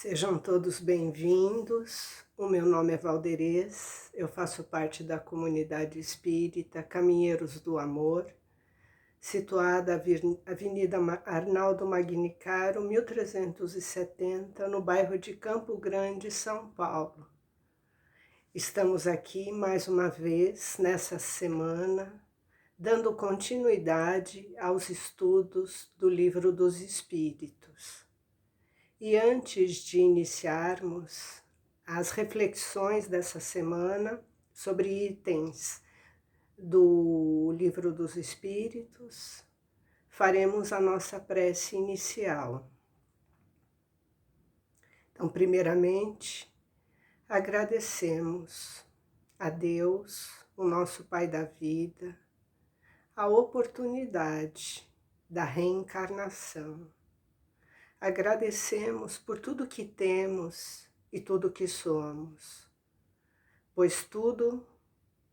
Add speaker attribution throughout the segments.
Speaker 1: Sejam todos bem-vindos. O meu nome é Valderez, eu faço parte da comunidade espírita Caminheiros do Amor, situada Avenida Arnaldo Magnicaro, 1370, no bairro de Campo Grande, São Paulo. Estamos aqui mais uma vez nessa semana, dando continuidade aos estudos do Livro dos Espíritos. E antes de iniciarmos as reflexões dessa semana sobre itens do Livro dos Espíritos, faremos a nossa prece inicial. Então, primeiramente, agradecemos a Deus, o nosso Pai da vida, a oportunidade da reencarnação. Agradecemos por tudo que temos e tudo que somos, pois tudo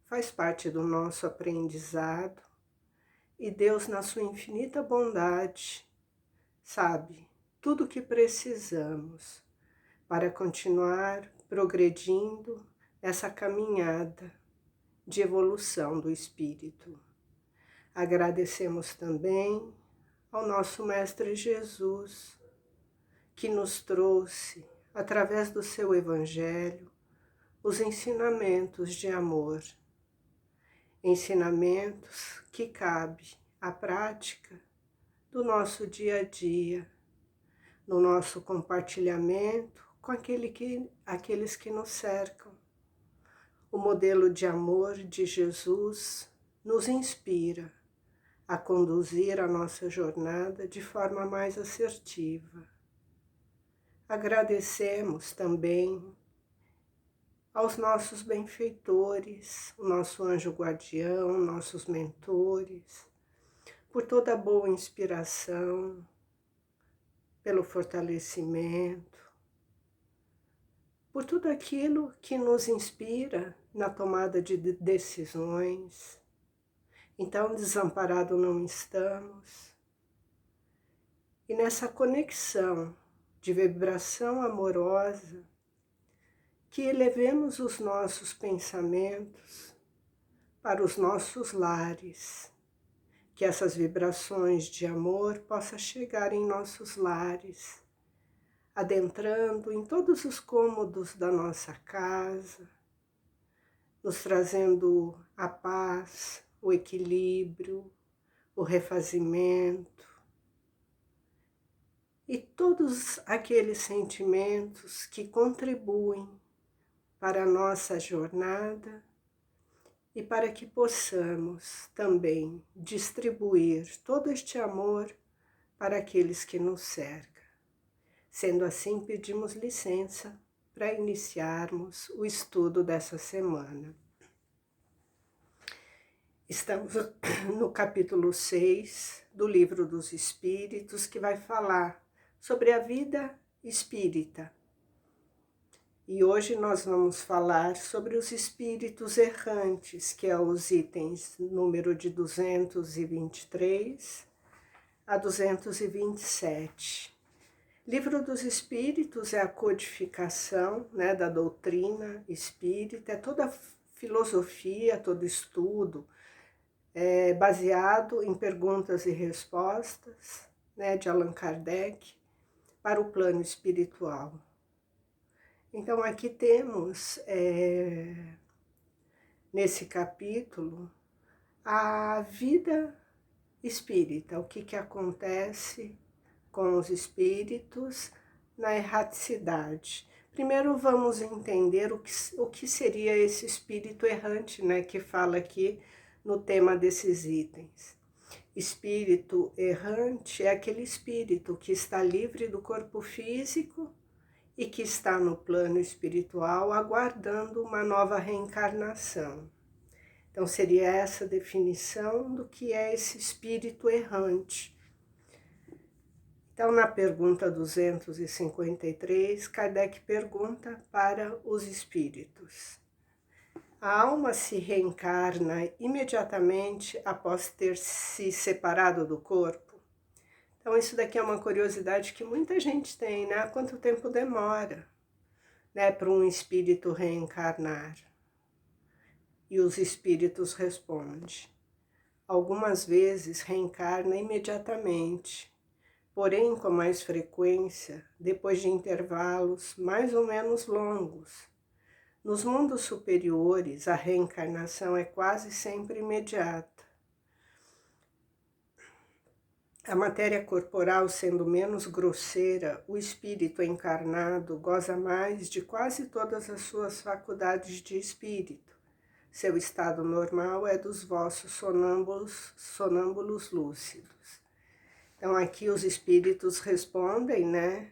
Speaker 1: faz parte do nosso aprendizado e Deus, na sua infinita bondade, sabe tudo o que precisamos para continuar progredindo essa caminhada de evolução do espírito. Agradecemos também ao nosso Mestre Jesus, que nos trouxe, através do seu Evangelho, os ensinamentos de amor. Ensinamentos que cabe à prática do nosso dia a dia, no nosso compartilhamento com aqueles que nos cercam. O modelo de amor de Jesus nos inspira a conduzir a nossa jornada de forma mais assertiva. Agradecemos também aos nossos benfeitores, o nosso anjo guardião, nossos mentores, por toda a boa inspiração, pelo fortalecimento, por tudo aquilo que nos inspira na tomada de decisões. Então, desamparado não estamos. E nessa conexão de vibração amorosa, que elevemos os nossos pensamentos para os nossos lares, que essas vibrações de amor possam chegar em nossos lares, adentrando em todos os cômodos da nossa casa, nos trazendo a paz, o equilíbrio, o refazimento, e todos aqueles sentimentos que contribuem para a nossa jornada e para que possamos também distribuir todo este amor para aqueles que nos cercam. Sendo assim, pedimos licença para iniciarmos o estudo dessa semana. Estamos no capítulo 6 do Livro dos Espíritos, que vai falar sobre a vida espírita. E hoje nós vamos falar sobre os espíritos errantes, que é os itens número de 223 a 227. Livro dos Espíritos é a codificação, da doutrina espírita, é toda a filosofia, todo estudo, baseado em perguntas e respostas, de Allan Kardec, para o plano espiritual. Então aqui temos, nesse capítulo, a vida espírita, o que acontece com os espíritos na erraticidade. Primeiro vamos entender o que seria esse espírito errante, que fala aqui no tema desses itens. Espírito errante é aquele espírito que está livre do corpo físico e que está no plano espiritual aguardando uma nova reencarnação. Então seria essa definição do que é esse espírito errante. Então, na pergunta 253, Kardec pergunta para os espíritos: a alma se reencarna imediatamente após ter se separado do corpo? Então isso daqui é uma curiosidade que muita gente tem, né? Quanto tempo demora, né, para um espírito reencarnar? E os espíritos respondem. Algumas vezes reencarna imediatamente, porém com mais frequência, depois de intervalos mais ou menos longos. Nos mundos superiores, a reencarnação é quase sempre imediata. A matéria corporal sendo menos grosseira, o espírito encarnado goza mais de quase todas as suas faculdades de espírito. Seu estado normal é dos vossos sonâmbulos lúcidos. Então aqui os espíritos respondem, né,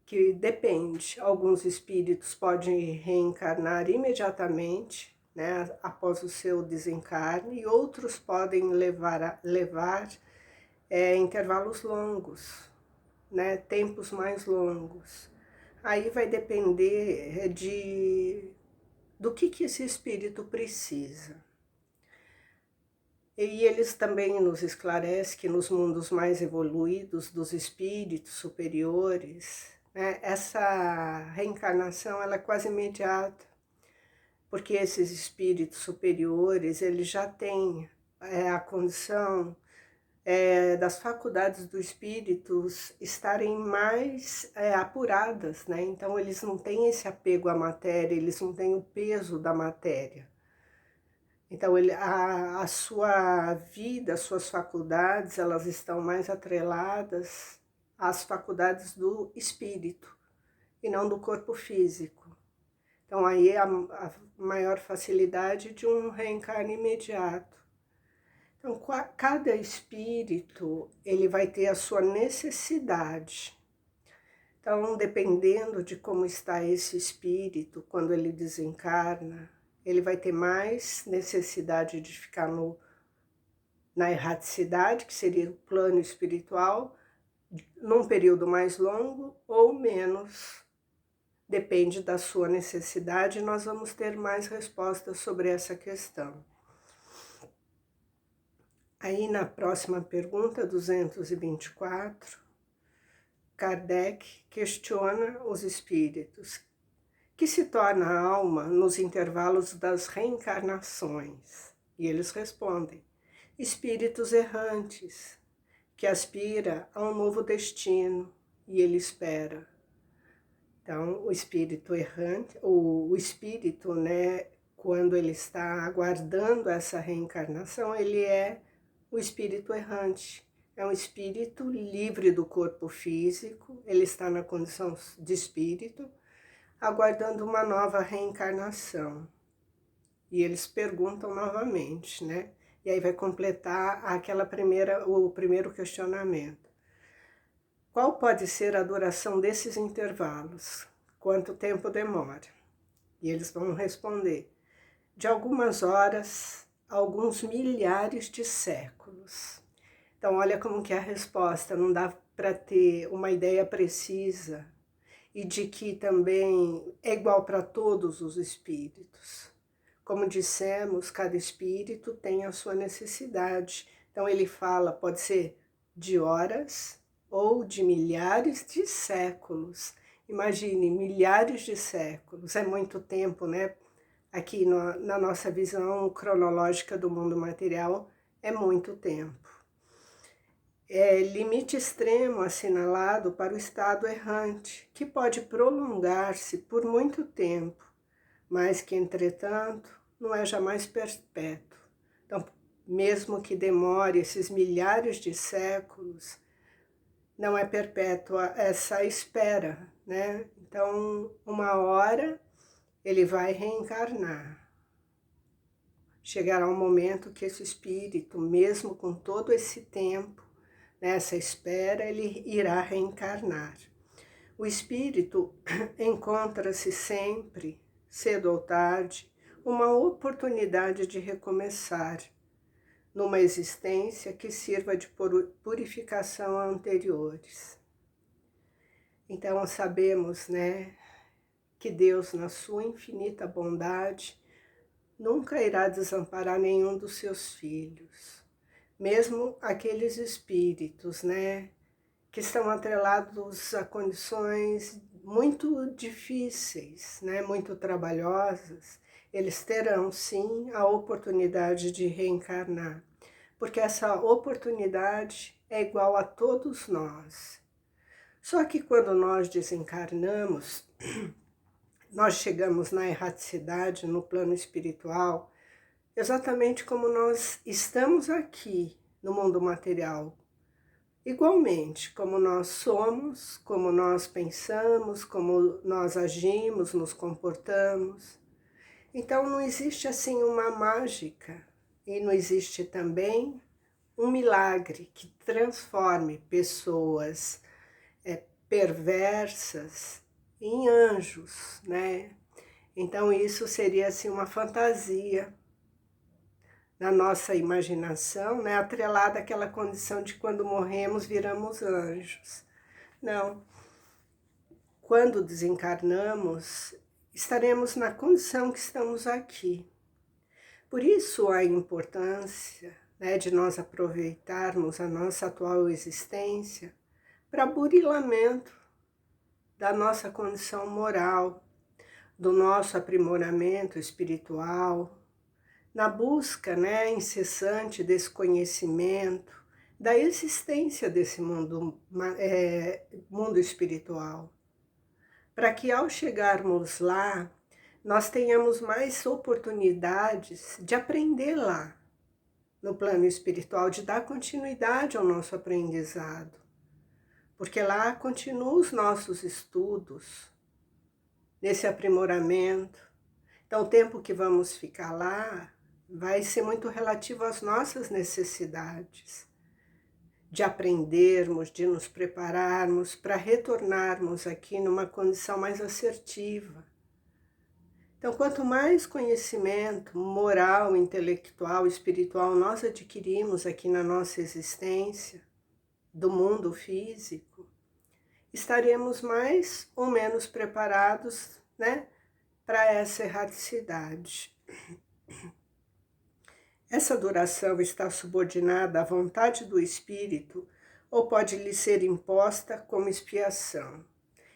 Speaker 1: que depende. Alguns espíritos podem reencarnar imediatamente, né, após o seu desencarne, e outros podem levar intervalos longos, né, tempos mais longos. Aí vai depender do que esse espírito precisa. E eles também nos esclarecem que nos mundos mais evoluídos dos espíritos superiores, né, essa reencarnação ela é quase imediata, porque esses espíritos superiores eles já têm a condição das faculdades dos espíritos estarem mais apuradas, né? Então eles não têm esse apego à matéria, eles não têm o peso da matéria. Então a sua vida, as suas faculdades, elas estão mais atreladas às faculdades do espírito e não do corpo físico. Então aí é a maior facilidade de um reencarne imediato. Então, cada espírito, ele vai ter a sua necessidade. Então, dependendo de como está esse espírito, quando ele desencarna, ele vai ter mais necessidade de ficar na erraticidade, que seria o plano espiritual, num período mais longo ou menos. Depende da sua necessidade, nós vamos ter mais respostas sobre essa questão. Aí na próxima pergunta, 224, Kardec questiona os espíritos. Que se torna a alma nos intervalos das reencarnações? E eles respondem, espíritos errantes, que aspira a um novo destino e ele espera. Então, o espírito errante, o espírito, né, quando ele está aguardando essa reencarnação, ele é o espírito errante. É um espírito livre do corpo físico, ele está na condição de espírito, aguardando uma nova reencarnação. E eles perguntam novamente, né? E aí vai completar o primeiro questionamento. Qual pode ser a duração desses intervalos? Quanto tempo demora? E eles vão responder, de algumas horas a alguns milhares de séculos. Então olha como que é a resposta, não dá para ter uma ideia precisa e de que também é igual para todos os espíritos. Como dissemos, cada espírito tem a sua necessidade. Então ele fala, pode ser de horas ou de milhares de séculos. Imagine, milhares de séculos, é muito tempo, né? Aqui na nossa visão cronológica do mundo material, é muito tempo. É limite extremo assinalado para o estado errante, que pode prolongar-se por muito tempo, mas que, entretanto, não é jamais perpétuo. Então, mesmo que demore esses milhares de séculos, não é perpétua essa espera, né? Então, uma hora ele vai reencarnar. Chegará um momento que esse espírito, mesmo com todo esse tempo, nessa espera, ele irá reencarnar. O espírito encontra-se sempre, cedo ou tarde, uma oportunidade de recomeçar, numa existência que sirva de purificação a anteriores. Então sabemos, né, que Deus, na sua infinita bondade, nunca irá desamparar nenhum dos seus filhos. mesmo aqueles espíritos, né, que estão atrelados a condições muito difíceis, né, muito trabalhosas, eles terão sim a oportunidade de reencarnar, porque essa oportunidade é igual a todos nós. Só que quando nós desencarnamos, nós chegamos na erraticidade, no plano espiritual, exatamente como nós estamos aqui no mundo material. Igualmente, como nós somos, como nós pensamos, como nós agimos, nos comportamos. Então não existe assim uma mágica e não existe também um milagre que transforme pessoas perversas em anjos, né? Então isso seria assim uma fantasia na nossa imaginação, né, atrelada àquela condição de quando morremos viramos anjos. Não. Quando desencarnamos, estaremos na condição que estamos aqui. Por isso a importância, né, de nós aproveitarmos a nossa atual existência para burilamento da nossa condição moral, do nosso aprimoramento espiritual, na busca, né, incessante desse conhecimento, da existência desse mundo espiritual, para que ao chegarmos lá, nós tenhamos mais oportunidades de aprender lá, no plano espiritual, de dar continuidade ao nosso aprendizado, porque lá continuam os nossos estudos, nesse aprimoramento. Então o tempo que vamos ficar lá vai ser muito relativo às nossas necessidades, de aprendermos, de nos prepararmos para retornarmos aqui numa condição mais assertiva. Então, quanto mais conhecimento moral, intelectual, espiritual nós adquirimos aqui na nossa existência, do mundo físico, estaremos mais ou menos preparados, né, para essa erraticidade. Essa duração está subordinada à vontade do espírito ou pode lhe ser imposta como expiação.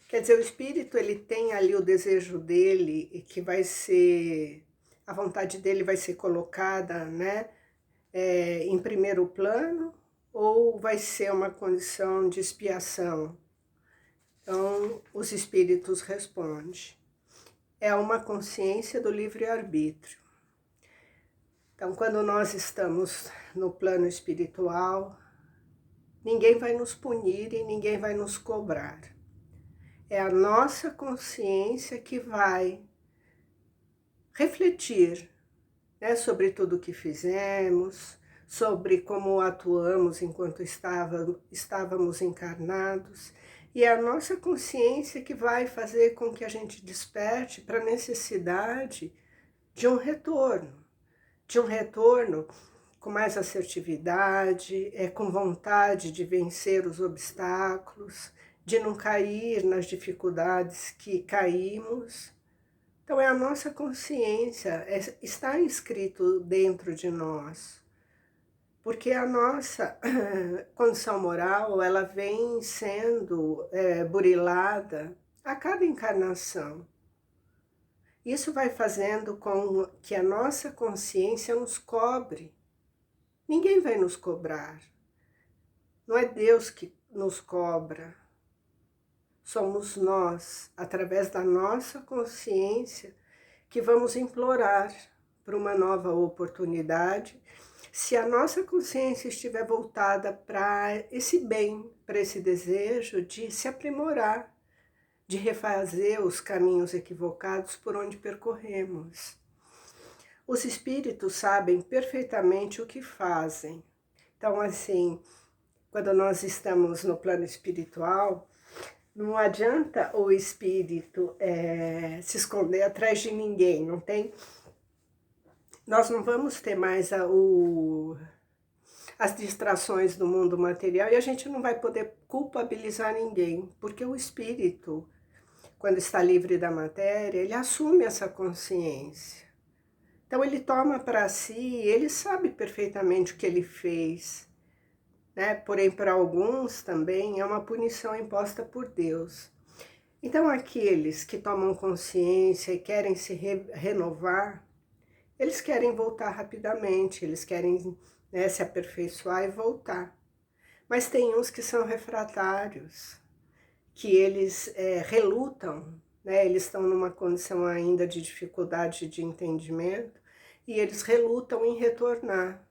Speaker 1: Quer dizer, o espírito ele tem ali o desejo dele, que vai ser, a vontade dele vai ser colocada, né, em primeiro plano, ou vai ser uma condição de expiação? Então, os espíritos respondem. É uma consciência do livre-arbítrio. Então, quando nós estamos no plano espiritual, ninguém vai nos punir e ninguém vai nos cobrar. É a nossa consciência que vai refletir, né, sobre tudo o que fizemos, sobre como atuamos enquanto estávamos encarnados. E é a nossa consciência que vai fazer com que a gente desperte para a necessidade de um retorno com mais assertividade, com vontade de vencer os obstáculos, de não cair nas dificuldades que caímos. Então é a nossa consciência, está inscrito dentro de nós, porque a nossa condição moral ela vem sendo burilada a cada encarnação. Isso vai fazendo com que a nossa consciência nos cobre. Ninguém vai nos cobrar. Não é Deus que nos cobra. Somos nós, através da nossa consciência, que vamos implorar por uma nova oportunidade, se a nossa consciência estiver voltada para esse bem, para esse desejo de se aprimorar, de refazer os caminhos equivocados por onde percorremos. Os espíritos sabem perfeitamente o que fazem. Então, assim, quando nós estamos no plano espiritual, não adianta o espírito se esconder atrás de ninguém, não tem? Nós não vamos ter mais as distrações do mundo material e a gente não vai poder culpabilizar ninguém, porque o espírito, quando está livre da matéria, ele assume essa consciência. Então ele toma para si, ele sabe perfeitamente o que ele fez, né? Porém, para alguns também é uma punição imposta por Deus. Então aqueles que tomam consciência e querem se renovar, eles querem voltar rapidamente, eles querem, né, se aperfeiçoar e voltar. Mas tem uns que são refratários, que eles relutam, né? Eles estão numa condição ainda de dificuldade de entendimento e eles relutam em retornar.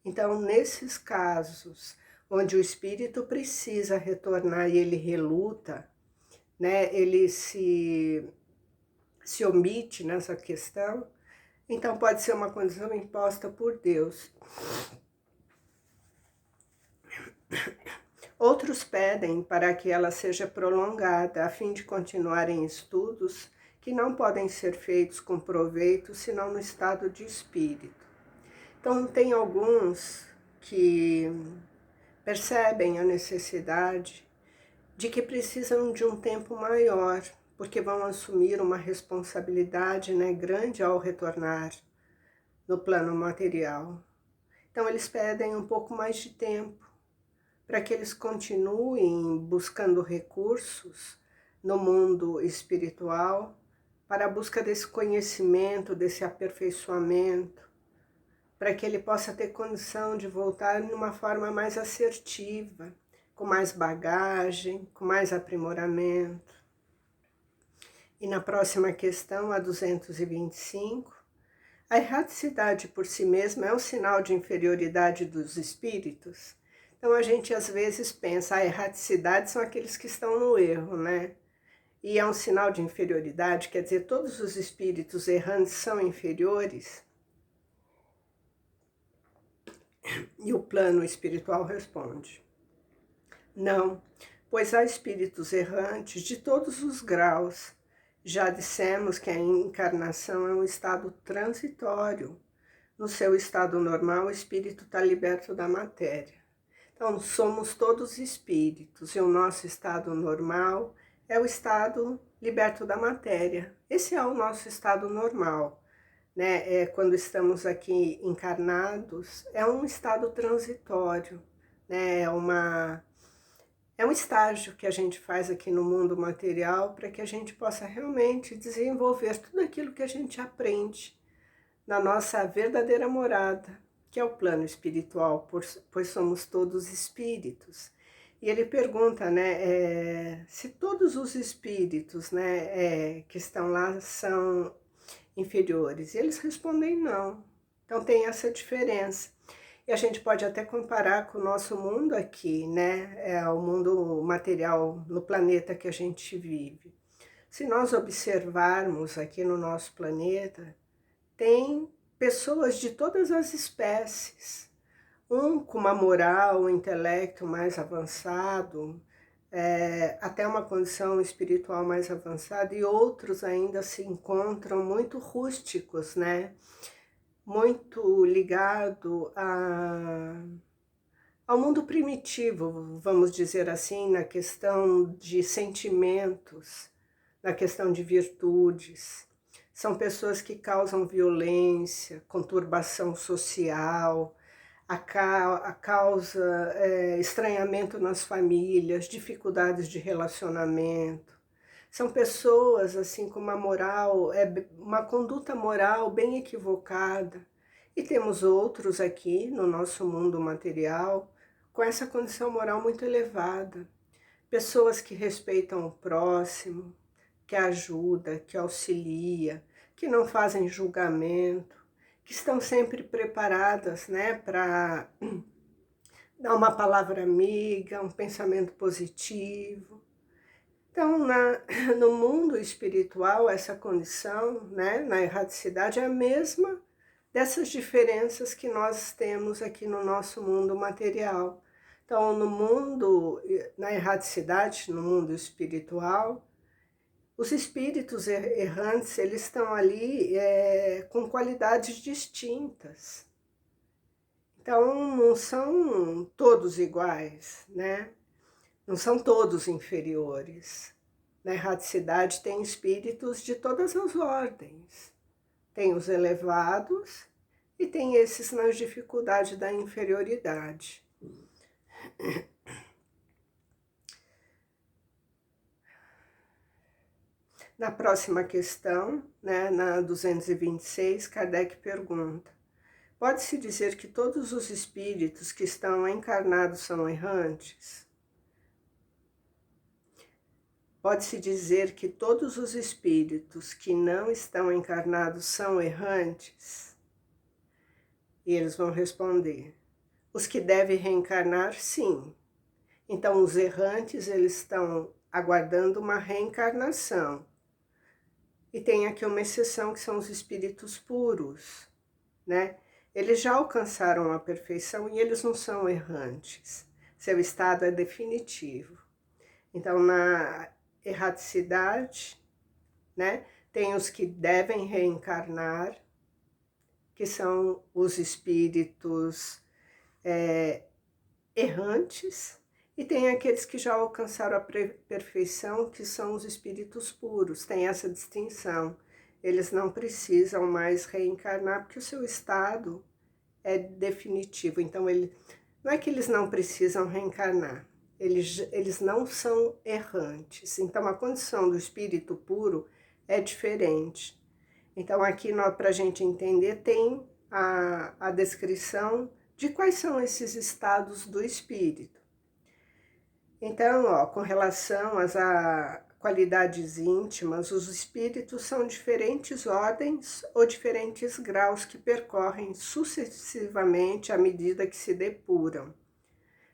Speaker 1: Então, nesses casos, onde o espírito precisa retornar e ele reluta, né? Ele se omite nessa questão, então pode ser uma condição imposta por Deus. Outros pedem para que ela seja prolongada, a fim de continuarem estudos que não podem ser feitos com proveito, senão no estado de espírito. Então, tem alguns que percebem a necessidade de que precisam de um tempo maior, porque vão assumir uma responsabilidade, né, grande ao retornar no plano material. Então, eles pedem um pouco mais de tempo, para que eles continuem buscando recursos no mundo espiritual, para a busca desse conhecimento, desse aperfeiçoamento, para que ele possa ter condição de voltar de uma forma mais assertiva, com mais bagagem, com mais aprimoramento. E na próxima questão, a 225, a erraticidade por si mesma é um sinal de inferioridade dos espíritos? Então a gente às vezes pensa, a erraticidade são aqueles que estão no erro, né? E é um sinal de inferioridade, quer dizer, todos os espíritos errantes são inferiores? E o plano espiritual responde, não, pois há espíritos errantes de todos os graus. Já dissemos que a encarnação é um estado transitório. No seu estado normal, o espírito está liberto da matéria. Então, somos todos espíritos e o nosso estado normal é o estado liberto da matéria. Esse é o nosso estado normal, né? Quando estamos aqui encarnados, é um estado transitório, né? É um estágio que a gente faz aqui no mundo material para que a gente possa realmente desenvolver tudo aquilo que a gente aprende na nossa verdadeira morada, que é o plano espiritual, pois somos todos espíritos. E ele pergunta, né, se todos os espíritos, né, que estão lá são inferiores. E eles respondem não. Então tem essa diferença. E a gente pode até comparar com o nosso mundo aqui, né, o mundo material no planeta que a gente vive. Se nós observarmos aqui no nosso planeta, tem pessoas de todas as espécies, um com uma moral, um intelecto mais avançado, até uma condição espiritual mais avançada, e outros ainda se encontram muito rústicos, né? Muito ligado ao mundo primitivo, vamos dizer assim, na questão de sentimentos, na questão de virtudes. São pessoas que causam violência, conturbação social, causa estranhamento nas famílias, dificuldades de relacionamento. São pessoas assim com uma moral, uma conduta moral bem equivocada. E temos outros aqui no nosso mundo material com essa condição moral muito elevada. Pessoas que respeitam o próximo, que ajuda, que auxilia, que não fazem julgamento, que estão sempre preparadas, né, para dar uma palavra amiga, um pensamento positivo. Então, no mundo espiritual, essa condição, né, na erraticidade, é a mesma dessas diferenças que nós temos aqui no nosso mundo material. Então, no mundo, na erraticidade, no mundo espiritual, os espíritos errantes, eles estão ali com qualidades distintas. Então, não são todos iguais, né? Não são todos inferiores. Na erraticidade tem espíritos de todas as ordens. Tem os elevados e tem esses nas dificuldades da inferioridade. Na próxima questão, né, na 226, Kardec pergunta: pode-se dizer que todos os espíritos que estão encarnados são errantes? Pode-se dizer que todos os espíritos que não estão encarnados são errantes? E eles vão responder: os que devem reencarnar, sim. Então, os errantes, eles estão aguardando uma reencarnação. E tem aqui uma exceção, que são os espíritos puros, né? Eles já alcançaram a perfeição e eles não são errantes. Seu estado é definitivo. Então, na erraticidade, né, tem os que devem reencarnar, que são os espíritos errantes, e tem aqueles que já alcançaram a perfeição, que são os espíritos puros. Tem essa distinção. Eles não precisam mais reencarnar, porque o seu estado é definitivo. Então, não é que eles não precisam reencarnar, eles não são errantes. Então, a condição do espírito puro é diferente. Então, aqui, para a gente entender, tem a descrição de quais são esses estados do espírito. Então, com relação às qualidades íntimas, os espíritos são diferentes ordens ou diferentes graus que percorrem sucessivamente à medida que se depuram.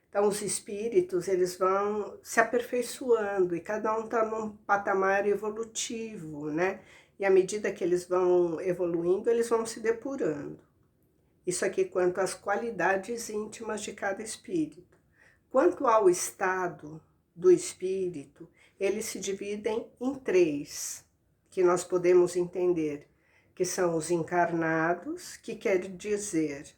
Speaker 1: Então, os espíritos, eles vão se aperfeiçoando e cada um está num patamar evolutivo, né? E à medida que eles vão evoluindo, eles vão se depurando. Isso aqui quanto às qualidades íntimas de cada espírito. Quanto ao estado do espírito, eles se dividem em 3, que nós podemos entender, que são os encarnados, que quer dizer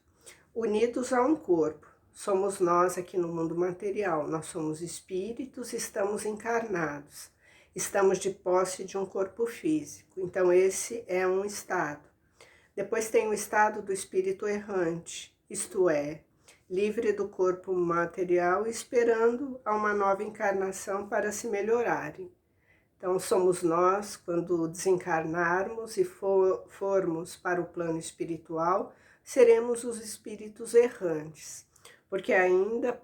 Speaker 1: unidos a um corpo. Somos nós aqui no mundo material, nós somos espíritos, estamos encarnados, estamos de posse de um corpo físico. Então esse é um estado. Depois tem o estado do espírito errante, isto é, livre do corpo material, esperando a uma nova encarnação para se melhorarem. Então, somos nós, quando desencarnarmos e formos para o plano espiritual, seremos os espíritos errantes, porque ainda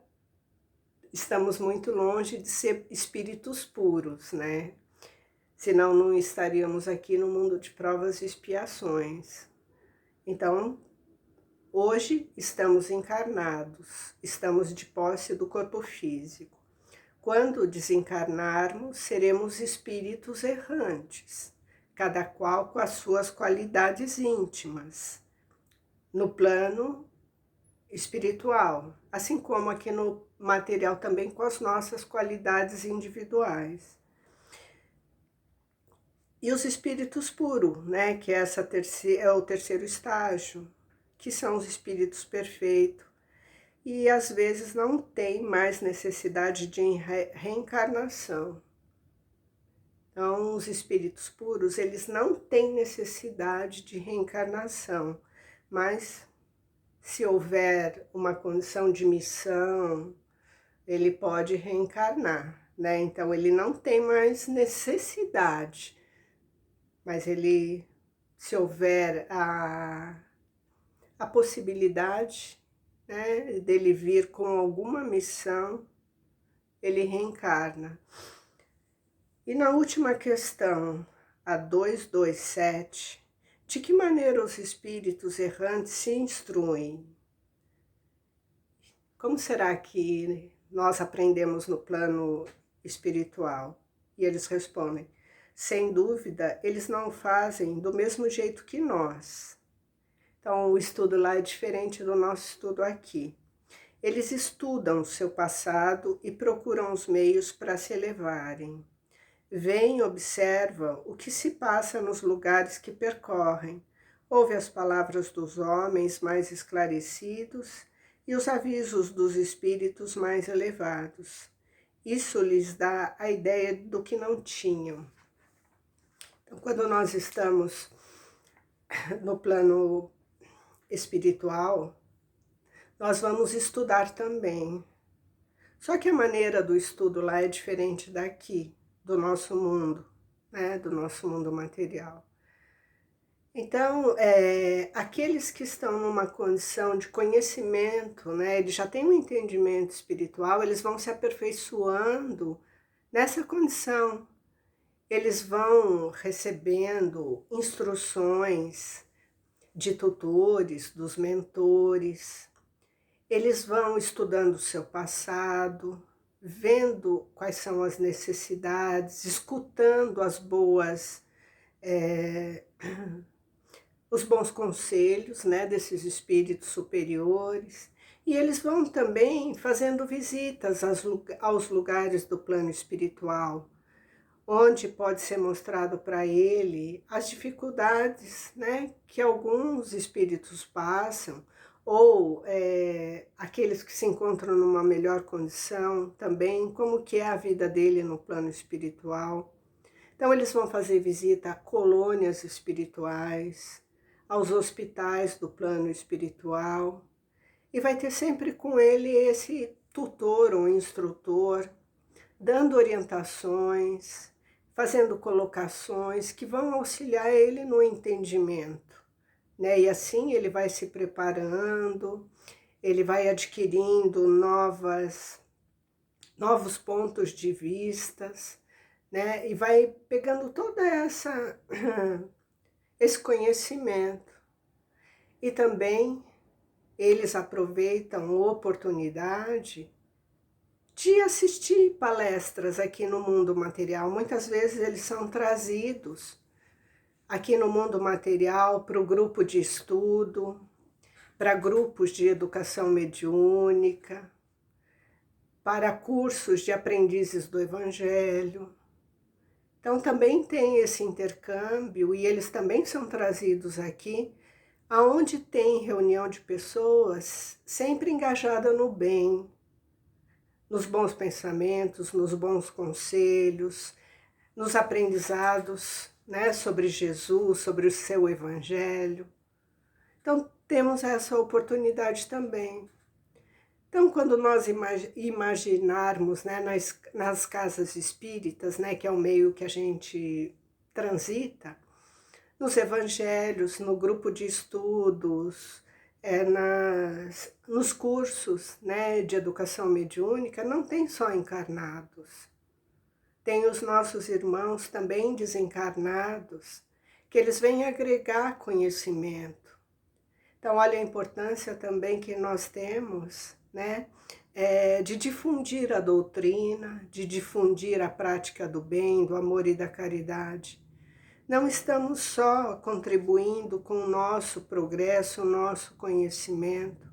Speaker 1: estamos muito longe de ser espíritos puros, né? Senão não estaríamos aqui no mundo de provas e expiações. Então, hoje estamos encarnados, estamos de posse do corpo físico. Quando desencarnarmos, seremos espíritos errantes, cada qual com as suas qualidades íntimas, no plano espiritual, assim como aqui no material também com as nossas qualidades individuais. E os espíritos puros, né, que é o terceiro estágio, que são os espíritos perfeitos, e às vezes não tem mais necessidade de reencarnação. Então, os espíritos puros, eles não têm necessidade de reencarnação, mas se houver uma condição de missão, ele pode reencarnar, né? Então, ele não tem mais necessidade, mas ele, se houver a possibilidade, né, dele vir com alguma missão, ele reencarna. E na última questão, a 227, de que maneira os espíritos errantes se instruem? Como será que nós aprendemos no plano espiritual? E eles respondem: sem dúvida, eles não fazem do mesmo jeito que nós. Então, o estudo lá é diferente do nosso estudo aqui. Eles estudam o seu passado e procuram os meios para se elevarem. Vêm e observam o que se passa nos lugares que percorrem, ouvem as palavras dos homens mais esclarecidos e os avisos dos espíritos mais elevados. Isso lhes dá a ideia do que não tinham. Então, quando nós estamos no plano espiritual, nós vamos estudar também. Só que a maneira do estudo lá é diferente daqui, do nosso mundo, né? Do nosso mundo material. Então, aqueles que estão numa condição de conhecimento, né? Eles já têm um entendimento espiritual, eles vão se aperfeiçoando nessa condição. Eles vão recebendo instruções de tutores, dos mentores, eles vão estudando o seu passado, vendo quais são as necessidades, escutando os bons conselhos, né, desses espíritos superiores, e eles vão também fazendo visitas aos lugares do plano espiritual, onde pode ser mostrado para ele as dificuldades, né, que alguns espíritos passam, ou aqueles que se encontram numa melhor condição também, como que é a vida dele no plano espiritual. Então eles vão fazer visita a colônias espirituais, aos hospitais do plano espiritual, e vai ter sempre com ele esse tutor ou instrutor, dando orientações, fazendo colocações que vão auxiliar ele no entendimento, né? E assim ele vai se preparando, ele vai adquirindo novos pontos de vistas, né? E vai pegando toda esse conhecimento. E também eles aproveitam a oportunidade de assistir palestras aqui no mundo material. Muitas vezes eles são trazidos aqui no mundo material para o grupo de estudo, para grupos de educação mediúnica, para cursos de aprendizes do Evangelho. Então também tem esse intercâmbio e eles também são trazidos aqui, aonde tem reunião de pessoas sempre engajada no bem, nos bons pensamentos, nos bons conselhos, nos aprendizados, né, sobre Jesus, sobre o seu Evangelho. Então, temos essa oportunidade também. Então, quando nós imaginarmos, né, nas casas espíritas, né, que é o meio que a gente transita, nos evangelhos, no grupo de estudos, nos cursos, né, de educação mediúnica, não tem só encarnados. Tem os nossos irmãos também desencarnados, que eles vêm agregar conhecimento. Então, olha a importância também que nós temos, né, de difundir a doutrina, de difundir a prática do bem, do amor e da caridade. Não estamos só contribuindo com o nosso progresso, o nosso conhecimento.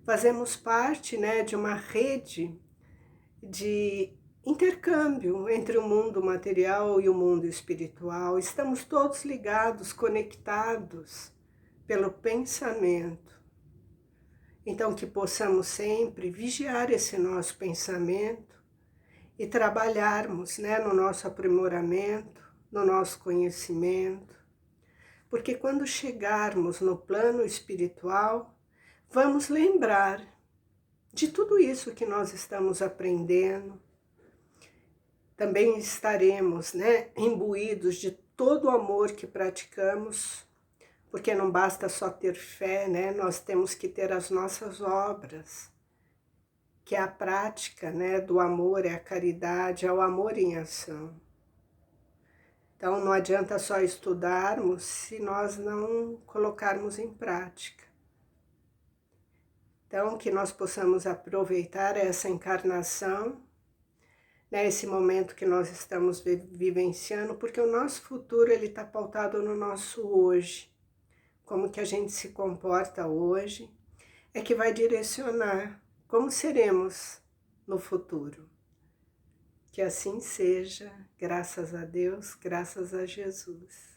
Speaker 1: Fazemos parte, né, de uma rede de intercâmbio entre o mundo material e o mundo espiritual. Estamos todos ligados, conectados pelo pensamento. Então, que possamos sempre vigiar esse nosso pensamento e trabalharmos, né, no nosso aprimoramento, no nosso conhecimento, porque quando chegarmos no plano espiritual, vamos lembrar de tudo isso que nós estamos aprendendo. Também estaremos, né, imbuídos de todo o amor que praticamos, porque não basta só ter fé, né, nós temos que ter as nossas obras, que é a prática, né, do amor, é a caridade, é o amor em ação. Então, não adianta só estudarmos se nós não colocarmos em prática. Então, que nós possamos aproveitar essa encarnação, né, esse momento que nós estamos vivenciando, porque o nosso futuro está pautado no nosso hoje. Como que a gente se comporta hoje é que vai direcionar como seremos no futuro. Que assim seja, graças a Deus, graças a Jesus.